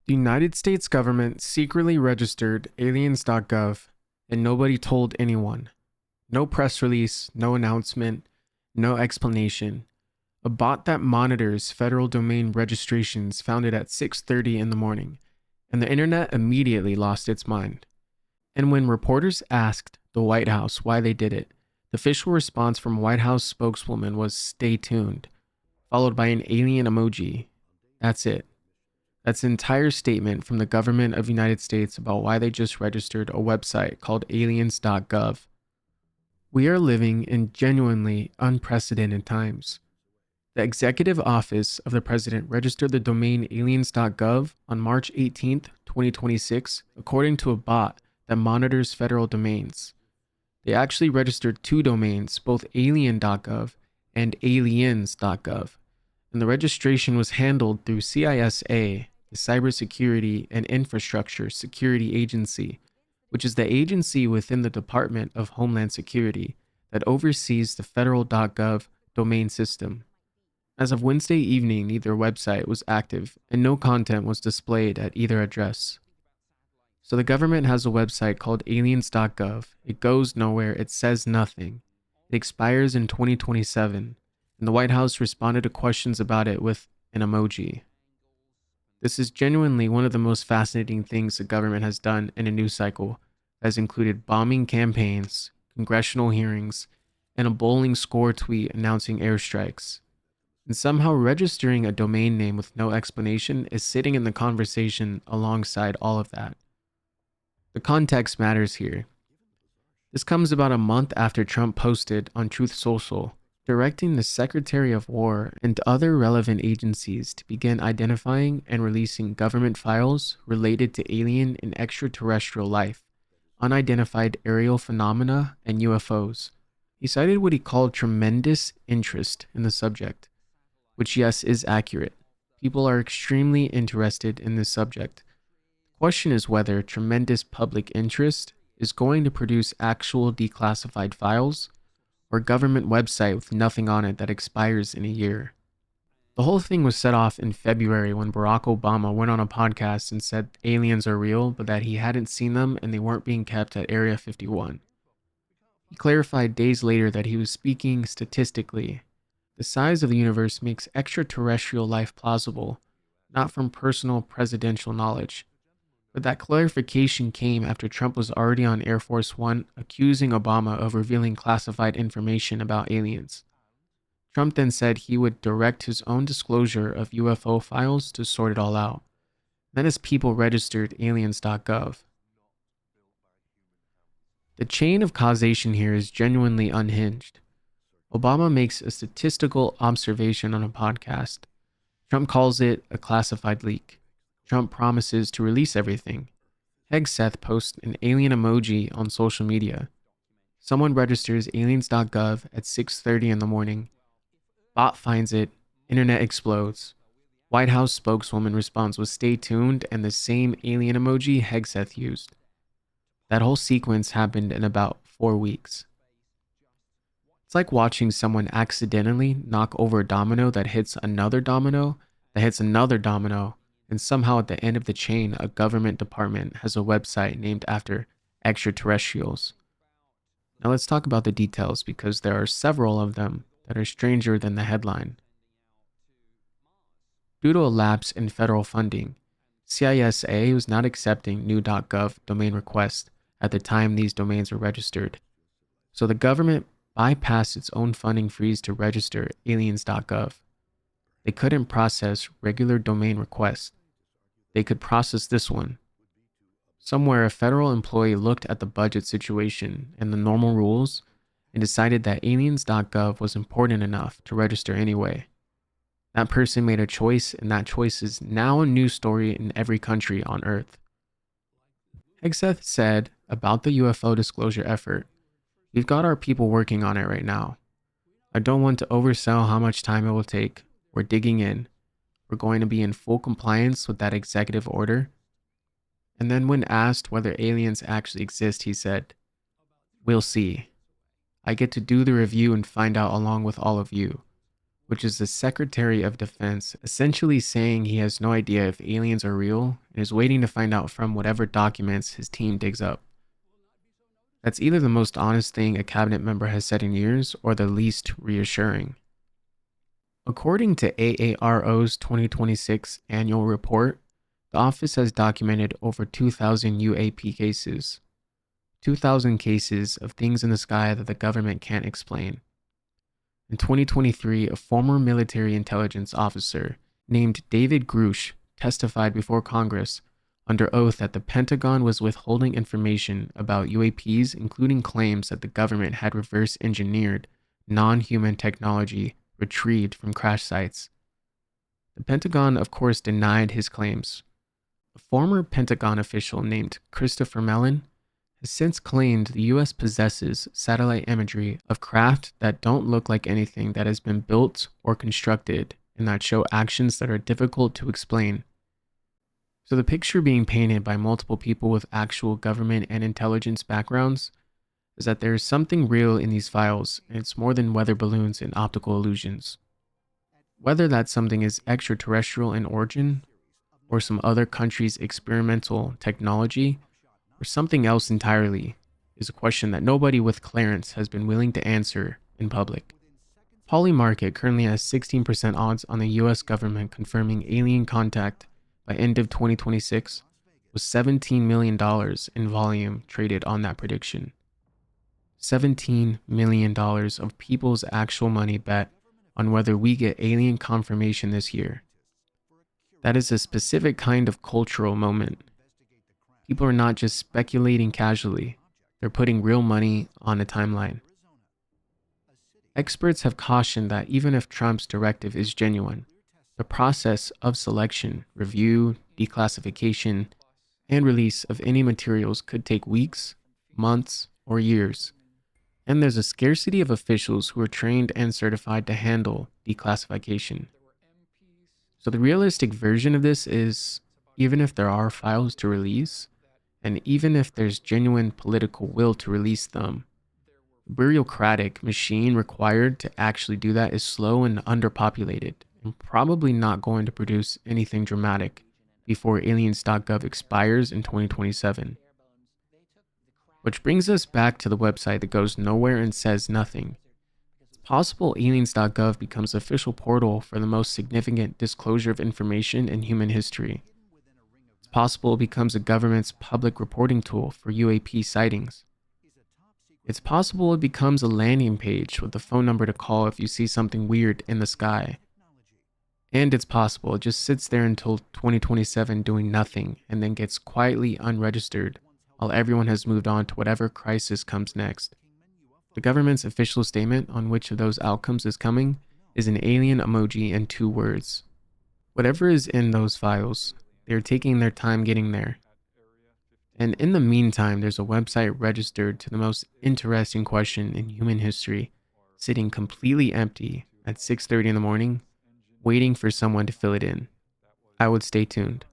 The United States government secretly registered aliens.gov, and nobody told anyone. No press release, no announcement, no explanation. A bot that monitors federal domain registrations found it at 6:30 in the morning, and the internet immediately lost its mind. And when reporters asked the White House why they did it, the official response from White House spokeswoman was "stay tuned," followed by an alien emoji. That's it. That's an entire statement from the government of the United States about why they just registered a website called aliens.gov. We are living in genuinely unprecedented times. The executive office of the president registered the domain aliens.gov on March 18, 2026, according to a bot that monitors federal domains. They actually registered two domains, both alien.gov and aliens.gov, and the registration was handled through CISA, the Cybersecurity and Infrastructure Security Agency, which is the agency within the Department of Homeland Security that oversees the federal.gov domain system. As of Wednesday evening, neither website was active and no content was displayed at either address. So the government has a website called aliens.gov. It goes nowhere, it says nothing. It expires in 2027, and the White House responded to questions about it with an emoji. This is genuinely one of the most fascinating things the government has done in a news cycle that has included bombing campaigns, congressional hearings, and a bowling score tweet announcing airstrikes. And somehow registering a domain name with no explanation is sitting in the conversation alongside all of that. The context matters here. This comes about a month after Trump posted on Truth Social, directing the Secretary of War and other relevant agencies to begin identifying and releasing government files related to alien and extraterrestrial life, unidentified aerial phenomena, and UFOs. He cited what he called tremendous interest in the subject, which, yes, is accurate. People are extremely interested in this subject. The question is whether tremendous public interest is going to produce actual declassified files or a government website with nothing on it that expires in a year. The whole thing was set off in February when Barack Obama went on a podcast and said aliens are real, but that he hadn't seen them and they weren't being kept at Area 51. He clarified days later that he was speaking statistically. The size of the universe makes extraterrestrial life plausible, not from personal presidential knowledge. But that clarification came after Trump was already on Air Force One accusing Obama of revealing classified information about aliens. Trump then said he would direct his own disclosure of UFO files to sort it all out. Then his people registered aliens.gov. The chain of causation here is genuinely unhinged. Obama makes a statistical observation on a podcast. Trump calls it a classified leak. Trump promises to release everything. Hegseth posts an alien emoji on social media. Someone registers aliens.gov at 6:30 in the morning. Bot finds it. Internet explodes. White House spokeswoman responds with "stay tuned" and the same alien emoji Hegseth used. That whole sequence happened in about 4 weeks. It's like watching someone accidentally knock over a domino that hits another domino, that hits another domino, and somehow at the end of the chain, a government department has a website named after extraterrestrials. Now let's talk about the details because there are several of them that are stranger than the headline. Due to a lapse in federal funding, CISA was not accepting new.gov domain requests at the time these domains were registered. So the government bypassed its own funding freeze to register aliens.gov. They couldn't process regular domain requests. They could process this one. Somewhere a federal employee looked at the budget situation and the normal rules and decided that aliens.gov was important enough to register anyway. That person made a choice, and that choice is now a news story in every country on Earth. Hegseth said about the UFO disclosure effort, "We've got our people working on it right now. I don't want to oversell how much time it will take. We're digging in. We're going to be in full compliance with that executive order." And then when asked whether aliens actually exist, he said, "We'll see. I get to do the review and find out along with all of you. which is the Secretary of Defense, essentially saying he has no idea if aliens are real and is waiting to find out from whatever documents his team digs up. That's either the most honest thing a cabinet member has said in years or the least reassuring. According to AARO's 2026 annual report, the office has documented over 2,000 UAP cases. 2,000 cases of things in the sky that the government can't explain. In 2023, a former military intelligence officer named David Grusch testified before Congress under oath that the Pentagon was withholding information about UAPs, including claims that the government had reverse engineered non-human technology retrieved from crash sites. The Pentagon, of course, denied his claims. A former Pentagon official named Christopher Mellon has since claimed the US possesses satellite imagery of craft that don't look like anything that has been built or constructed and that show actions that are difficult to explain. So the picture being painted by multiple people with actual government and intelligence backgrounds is that there is something real in these files, and it's more than weather balloons and optical illusions. Whether that something is extraterrestrial in origin, or some other country's experimental technology, or something else entirely, is a question that nobody with clearance has been willing to answer in public. Polymarket currently has 16% odds on the US government confirming alien contact by end of 2026, with $17 million in volume traded on that prediction. $17 million of people's actual money bet on whether we get alien confirmation this year. That is a specific kind of cultural moment. People are not just speculating casually, they're putting real money on a timeline. Experts have cautioned that even if Trump's directive is genuine, the process of selection, review, declassification, and release of any materials could take weeks, months, or years. And there's a scarcity of officials who are trained and certified to handle declassification. So the realistic version of this is, even if there are files to release, and even if there's genuine political will to release them, the bureaucratic machine required to actually do that is slow and underpopulated, and probably not going to produce anything dramatic before aliens.gov expires in 2027. Which brings us back to the website that goes nowhere and says nothing. It's possible aliens.gov becomes the official portal for the most significant disclosure of information in human history. It's possible it becomes a government's public reporting tool for UAP sightings. It's possible it becomes a landing page with a phone number to call if you see something weird in the sky. And it's possible it just sits there until 2027 doing nothing and then gets quietly unregistered while everyone has moved on to whatever crisis comes next. The government's official statement on which of those outcomes is coming is an alien emoji and 2 words. Whatever is in those files, they are taking their time getting there. And in the meantime, there's a website registered to the most interesting question in human history, sitting completely empty at 6:30 in the morning, waiting for someone to fill it in. I would stay tuned.